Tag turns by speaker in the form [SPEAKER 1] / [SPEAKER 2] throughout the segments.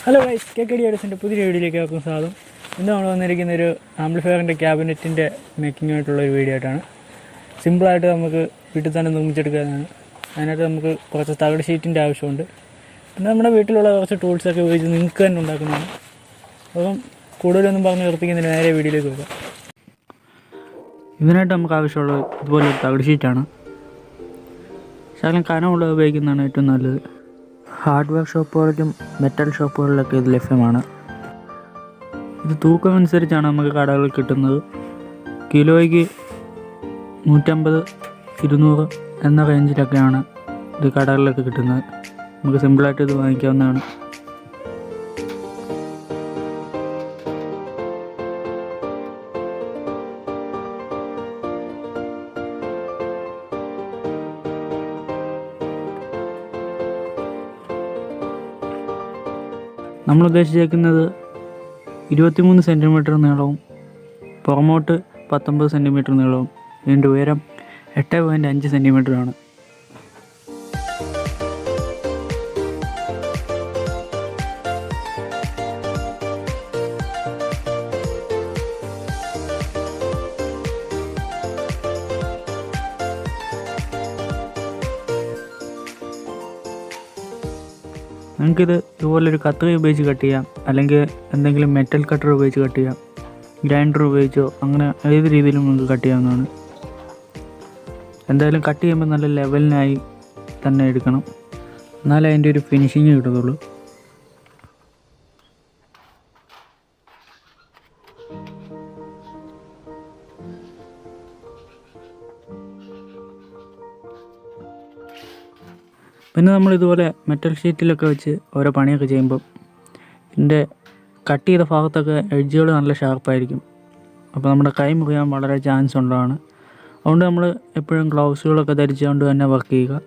[SPEAKER 1] Hello guys, Kkd Audiosന്റെ പുതിയ വീഡിയോയിലേക്ക് എല്ലാവർക്കും സ്വാഗതം. ഇന്ന് നമ്മൾ വന്നിരിക്കുന്ന ഒരു ആംപ്ലിഫയറിൻ്റെ ക്യാബിനറ്റിൻ്റെ മേക്കിങ്ങായിട്ടുള്ള ഒരു വീഡിയോ ആയിട്ടാണ്. സിമ്പിളായിട്ട് നമുക്ക് വീട്ടിൽ തന്നെ നിർമ്മിച്ചെടുക്കാനാണ്. അതിനായിട്ട് നമുക്ക് കുറച്ച് തകിട് ഷീറ്റിൻ്റെ ആവശ്യമുണ്ട്. പിന്നെ നമ്മുടെ വീട്ടിലുള്ള കുറച്ച് ടൂൾസൊക്കെ ഉപയോഗിച്ച് നിങ്ങൾക്ക് തന്നെ ഉണ്ടാക്കുന്നതാണ്. അപ്പം കൂടുതലൊന്നും പറഞ്ഞ് നിർത്തിക്കുന്നതിന് നേരെ വീഡിയോയിലേക്ക് പോകാം. ഇതിനായിട്ട് നമുക്ക് ആവശ്യമുള്ളത് ഇതുപോലെ ഒരു തകിട് ഷീറ്റാണ്. ശകലം കനമുള്ളത് ഉപയോഗിക്കുന്നതാണ് ഏറ്റവും നല്ലത്. ഹാർഡ്വെയർ ഷോപ്പുകളിലും മെറ്റൽ ഷോപ്പുകളിലൊക്കെ ഇത് ലഭ്യമാണ്. ഇത് തൂക്കം അനുസരിച്ചാണ് നമുക്ക് കടകളിൽ കിട്ടുന്നത്. കിലോയ്ക്ക് 150, 200 എന്ന റേഞ്ചിലൊക്കെയാണ് ഇത് കടകളിലൊക്കെ കിട്ടുന്നത്. നമുക്ക് സിമ്പിളായിട്ട് ഇത് വാങ്ങിക്കാവുന്നതാണ്. നമ്മൾ ഉദ്ദേശിച്ചേക്കുന്നത് 23 സെൻറ്റിമീറ്റർ നീളവും പുറമോട്ട് 19 സെൻറ്റിമീറ്റർ നീളവും ഇതിൻ്റെ ഉയരം 8.5 സെൻറ്റിമീറ്ററാണ്. നമുക്കിത് ഇതുപോലൊരു കത്രിക ഉപയോഗിച്ച് കട്ട് ചെയ്യാം, അല്ലെങ്കിൽ എന്തെങ്കിലും മെറ്റൽ കട്ടർ ഉപയോഗിച്ച് കട്ട് ചെയ്യാം, ഗ്രൈൻഡർ ഉപയോഗിച്ചോ അങ്ങനെ ഏത് രീതിയിലും നമുക്ക് കട്ട് ചെയ്യാവുന്നതാണ്. എന്തായാലും കട്ട് ചെയ്യുമ്പോൾ നല്ല ലെവലിനായി തന്നെ എടുക്കണം, എന്നാലേ അതിൻ്റെ ഒരു ഫിനിഷിങ് കിട്ടത്തുള്ളൂ. പിന്നെ നമ്മളിതുപോലെ മെറ്റൽ ഷീറ്റിലൊക്കെ വെച്ച് ഓരോ പണിയൊക്കെ ചെയ്യുമ്പോൾ ഇതിൻ്റെ കട്ട് ചെയ്ത ഭാഗത്തൊക്കെ എഡ്ജുകൾ നല്ല ഷാർപ്പായിരിക്കും. അപ്പോൾ നമ്മുടെ കൈ മുറിയാൻ വളരെ ചാൻസ് ഉള്ളതാണ്. അതുകൊണ്ട് നമ്മൾ എപ്പോഴും ഗ്ലൗസുകളൊക്കെ ധരിച്ചുകൊണ്ട് തന്നെ വർക്ക് ചെയ്യുക.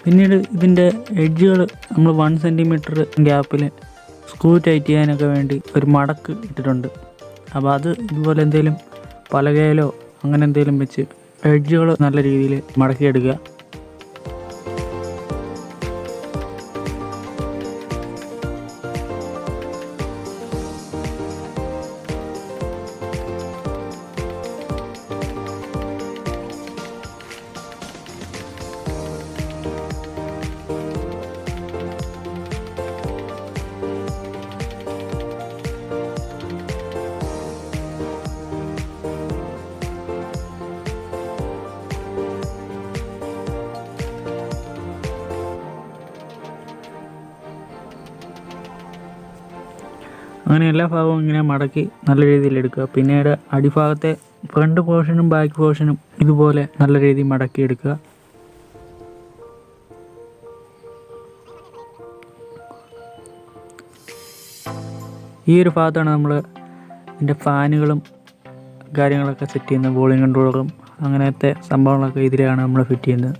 [SPEAKER 1] പിന്നീട് ഇതിൻ്റെ എഡ്ജുകൾ നമ്മൾ 1 സെൻറ്റിമീറ്റർ ഗ്യാപ്പിൽ സ്ക്രൂ ടൈറ്റ് ചെയ്യാനൊക്കെ വേണ്ടി ഒരു മടക്ക് ഇട്ടിട്ടുണ്ട്. അപ്പോൾ അത് ഇതുപോലെ എന്തെങ്കിലും പലകയിലോ അങ്ങനെ എന്തെങ്കിലും വെച്ച് എഡ്ജുകൾ നല്ല രീതിയിൽ മടക്കിയെടുക്കുക. അങ്ങനെ എല്ലാ ഭാഗവും ഇങ്ങനെ മടക്കി നല്ല രീതിയിൽ എടുക്കുക. പിന്നീട് അടിഭാഗത്തെ ഫ്രണ്ട് പോർഷനും ബാക്ക് പോർഷനും ഇതുപോലെ നല്ല രീതിയിൽ മടക്കി എടുക്കുക. ഈ ഒരു ഭാഗത്താണ് നമ്മൾ ഇതിൻ്റെ ഫാനുകളും കാര്യങ്ങളൊക്കെ സെറ്റ് ചെയ്യുന്നത്. വോളിയം കൺട്രോളറും അങ്ങനത്തെ സംഭവങ്ങളൊക്കെ ഇതിലാണ് നമ്മൾ ഫിറ്റ് ചെയ്യുന്നത്.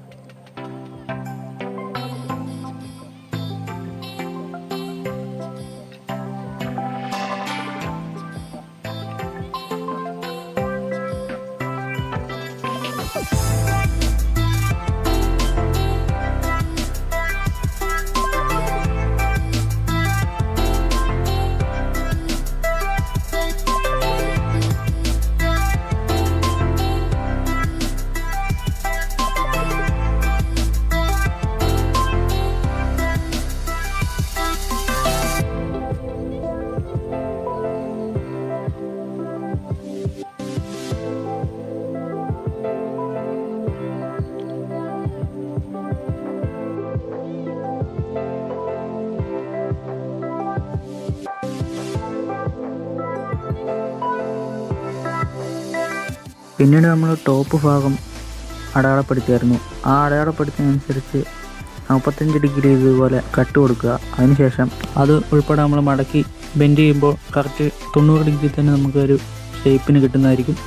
[SPEAKER 1] പിന്നീട് നമ്മൾ ടോപ്പ് ഭാഗം അടയാളപ്പെടുത്തിയായിരുന്നു. ആ അടയാളപ്പെടുത്തിയതനുസരിച്ച് 45 ഡിഗ്രി ഇതുപോലെ കട്ട് കൊടുക്കുക. അതിനുശേഷം അത് ഉൾപ്പെടെ നമ്മൾ മടക്കി ബെൻഡ് ചെയ്യുമ്പോൾ കറക്റ്റ് 90 ഡിഗ്രി തന്നെ നമുക്കൊരു ഷേപ്പിന് കിട്ടുന്നതായിരിക്കും.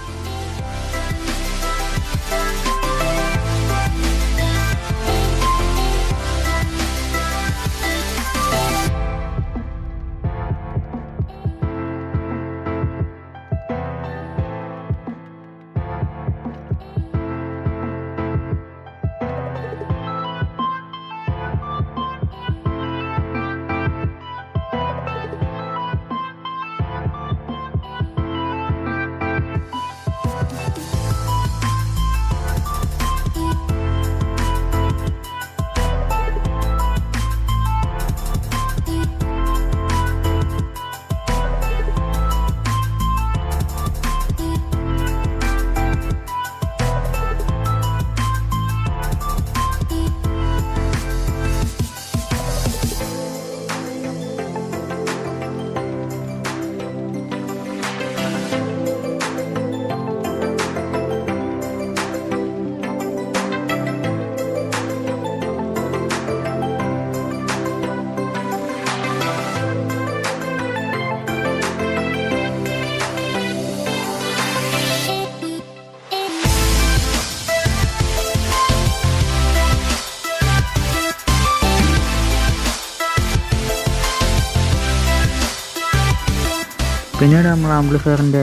[SPEAKER 1] പിന്നീട് നമ്മൾ ആംപ്ലിഫയറിൻ്റെ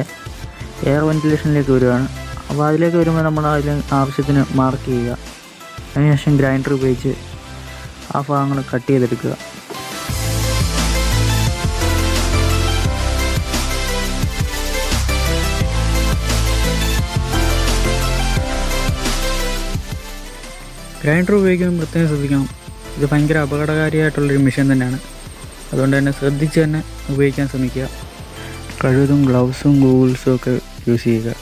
[SPEAKER 1] എയർ വെൻറ്റിലേഷനിലേക്ക് വരികയാണ്. അപ്പോൾ അതിലേക്ക് വരുമ്പോൾ നമ്മൾ അതിൽ ആവശ്യത്തിന് മാർക്ക് ചെയ്യുക. അതിനുശേഷം ഗ്രൈൻഡർ ഉപയോഗിച്ച് ആ ഭാഗങ്ങൾ കട്ട് ചെയ്തെടുക്കുക. ഗ്രൈൻഡർ ഉപയോഗിക്കുമ്പോൾ പ്രത്യേകം ശ്രദ്ധിക്കണം. ഇത് ഭയങ്കര അപകടകാരിയായിട്ടുള്ളൊരു മെഷീൻ തന്നെയാണ്. അതുകൊണ്ട് തന്നെ ശ്രദ്ധിച്ച് തന്നെ ഉപയോഗിക്കാൻ ശ്രമിക്കുക. കഴിവതും ഗ്ലൗസും ഗൂഗിൾസും ഒക്കെ യൂസ് ചെയ്യുക.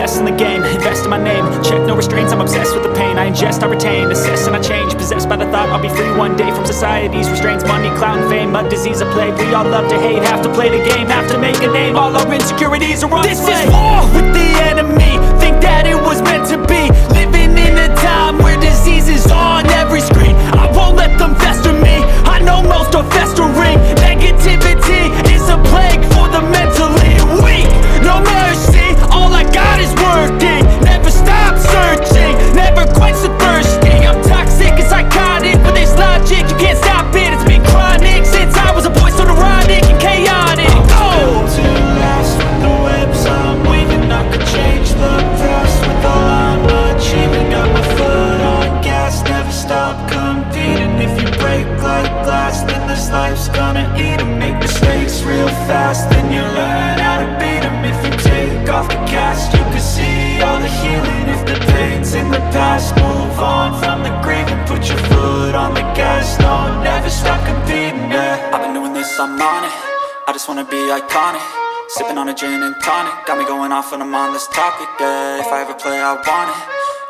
[SPEAKER 2] Best in the game, invest in my name. Check no restraints, I'm obsessed with the pain. I ingest, I retain, assess and I change. Possessed by the thought I'll be free one day from society's restraints. Money, clout, and fame, a disease, a plague. We all love to hate, have to play the game, have to make a name. All our insecurities are on display. This is war with the enemy. Think that it was meant to be. Living the healing. If the pain's in the past, move on from the grave and put your foot on the gas. No, never stop competing, yeah. I've been doing this, I'm on it. I just wanna be iconic. Sipping on a gin and tonic, got me going off when I'm on this topic, yeah. If I ever play, I want it.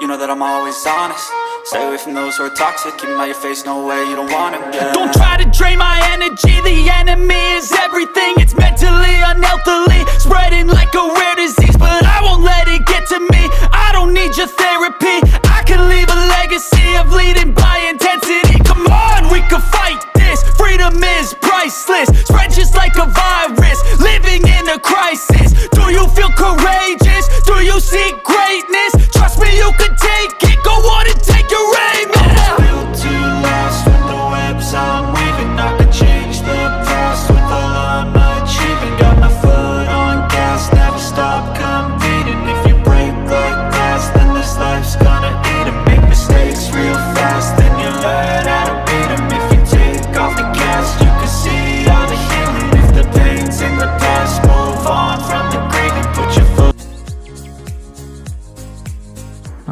[SPEAKER 2] You know that I'm always honest. Stay away from those who are toxic. Keep them out your face, no way, you don't want it, yeah. Don't try to drain my energy. The enemy is everything. It's mentally, unhealthily, spreading like a rare disease. But I won't let it get to me. I don't need your therapy. I can leave a legacy of leading by intensity. Come on, we can fight this. Freedom is priceless. Spread just like a virus. Living in a crisis. Do you feel courageous? Do you seek greatness? Trust me, you can take it. Go on and take your aim. I'm built to last with the webs I'm weaving. I can change the past with all I'm achieving. Got my foot on gas, never stop competing. If you break like glass, then this life's gonna eat 'em. Make mistakes real fast, then you learn how to beat 'em. If you take off the cast, you can see all the healing. If the pain's in the past, move on from the grave and put your foot.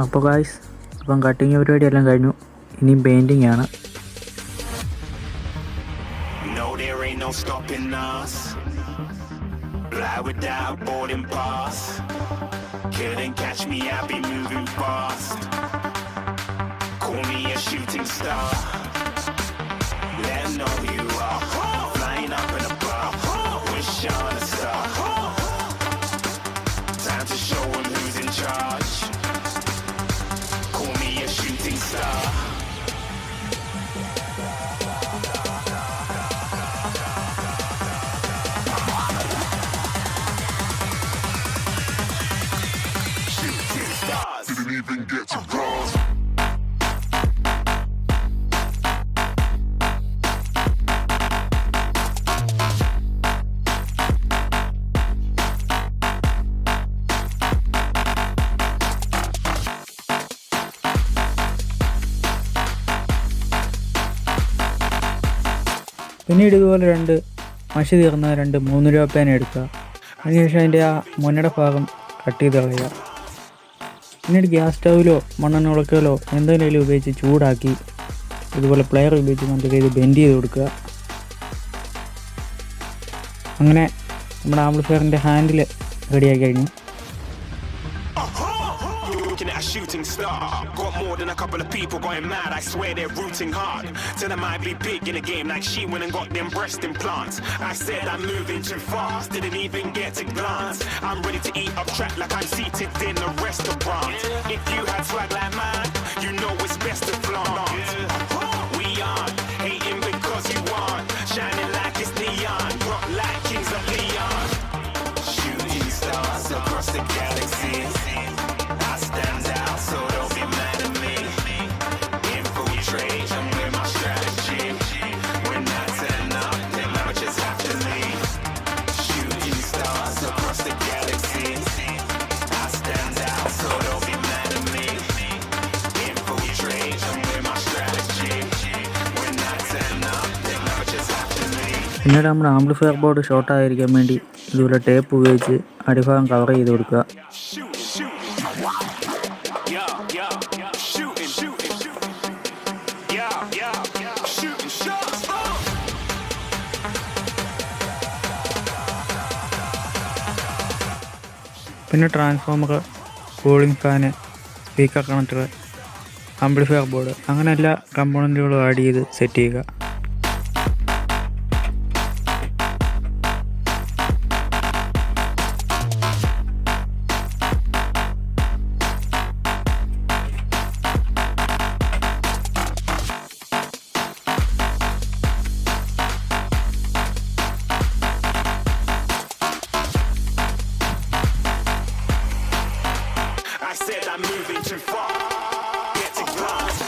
[SPEAKER 1] അപ്പോൾ guys, അപ്പം cutting പരിപാടി എല്ലാം കഴിഞ്ഞു. ഇനിയും painting ആണ്.
[SPEAKER 2] No, there ain't no stopping us. Fly without boarding pass. Couldn't catch me, I'll be moving fast. Call me a shooting star. Let 'em know who you are. Flying up in a bar. Wish on a star. Time to show 'em who's in charge. Call me a shooting star. Shooting stars. Didn't even get to cross.
[SPEAKER 1] പിന്നീട് ഇതുപോലെ രണ്ട് മഷി തീർന്ന 3 രൂപ പേന എടുക്കുക. അതിനുശേഷം അതിൻ്റെ ആ മുനയുടെ ഭാഗം കട്ട് ചെയ്ത് കളയുക. പിന്നീട് ഗ്യാസ് സ്റ്റൗവിലോ മണ്ണെണ്ണ ഉളക്കലോ എന്തെങ്കിലും ഉപയോഗിച്ച് ചൂടാക്കി ഇതുപോലെ പ്ലെയർ ഉപയോഗിച്ച് നല്ല രീതിയിൽ ബെൻഡ് ചെയ്ത് കൊടുക്കുക. അങ്ങനെ നമ്മുടെ ആംപ്ലിഫയറിൻ്റെ ഹാൻഡിൽ റെഡിയാക്കി കഴിഞ്ഞു.
[SPEAKER 2] A shooting star. Got more than a couple of people going mad. I swear they're rooting hard. Tell them I'd be big in the game like she went and got them breast implants. I said I'm moving too fast, didn't even get to glance. I'm ready to eat up track like I'm seated in a restaurant. If you had swag like mine, you know it's best to flaunt. We aren't hating because you aren't shining like it's neon, rock like kings of Leon. Shooting stars across the galaxy. I stand out, so don't be mad at me. Infiltrate, I'm with my strategy. When I turn up, then I just have to leave. Shooting stars across the galaxy. I stand out, so don't be mad at me. Infiltrate, I'm with my strategy. When I turn up, then I just have to leave.
[SPEAKER 1] പിന്നീട് നമ്മുടെ amplifier board ഷോർട്ടായിരിക്കാൻ വേണ്ടി ഇതുപോലെ tape ഉപയോഗിച്ച് അടിഭാഗം cover ചെയ്ത് കൊടുക്കുക. പിന്നെ transformer, cooling fan, speaker connector, amplifier board, അങ്ങനെ എല്ലാ കമ്പോണൻറ്റുകളും ആഡ് ചെയ്ത് സെറ്റ് ചെയ്യുക.
[SPEAKER 2] I said I'm moving too far. Get to glance.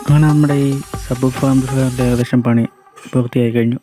[SPEAKER 1] അങ്ങനെ നമ്മുടെ ഈ സബ് ആംപ്ലിഫയറിൻ്റെ ഏകദേശം പണി പൂർത്തിയായി കഴിഞ്ഞു.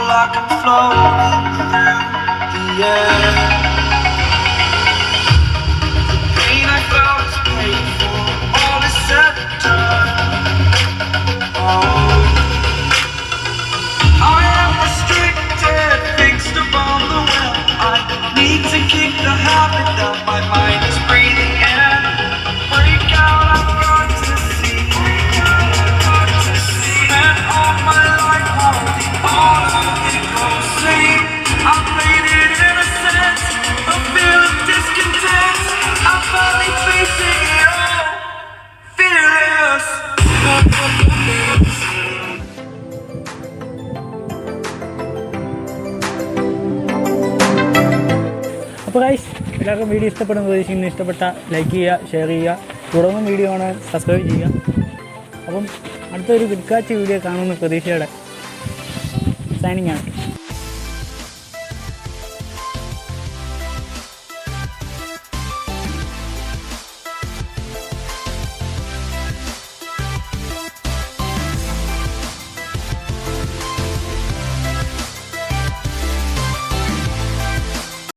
[SPEAKER 2] Like I'm floating through the air. The pain I felt is paid for, all is said and done. Oh, I am restricted, fixed upon the will. I need to kick the habit that my mind is breathing in. Break out, I've got to see. Spent all my life holding on to it. I played it innocent, a feel of discontent. I'm finally facing it all, fearless.
[SPEAKER 1] അപ്പോൾ guys, എല്ലാവർക്കും video ഇഷ്ടപ്പെടുന്ന പ്രതീക്ഷിക്കുന്നു. ഇഷ്ടപ്പെട്ട like ചെയ്യുക, share ചെയ്യുക, തുടർന്നും video കാണാൻ subscribe ചെയ്യുക. അപ്പം അടുത്തൊരു കിടക്കാച്ച വീഡിയോ കാണുന്ന പ്രതീക്ഷയോടെ സൈനിങ് ആണ്.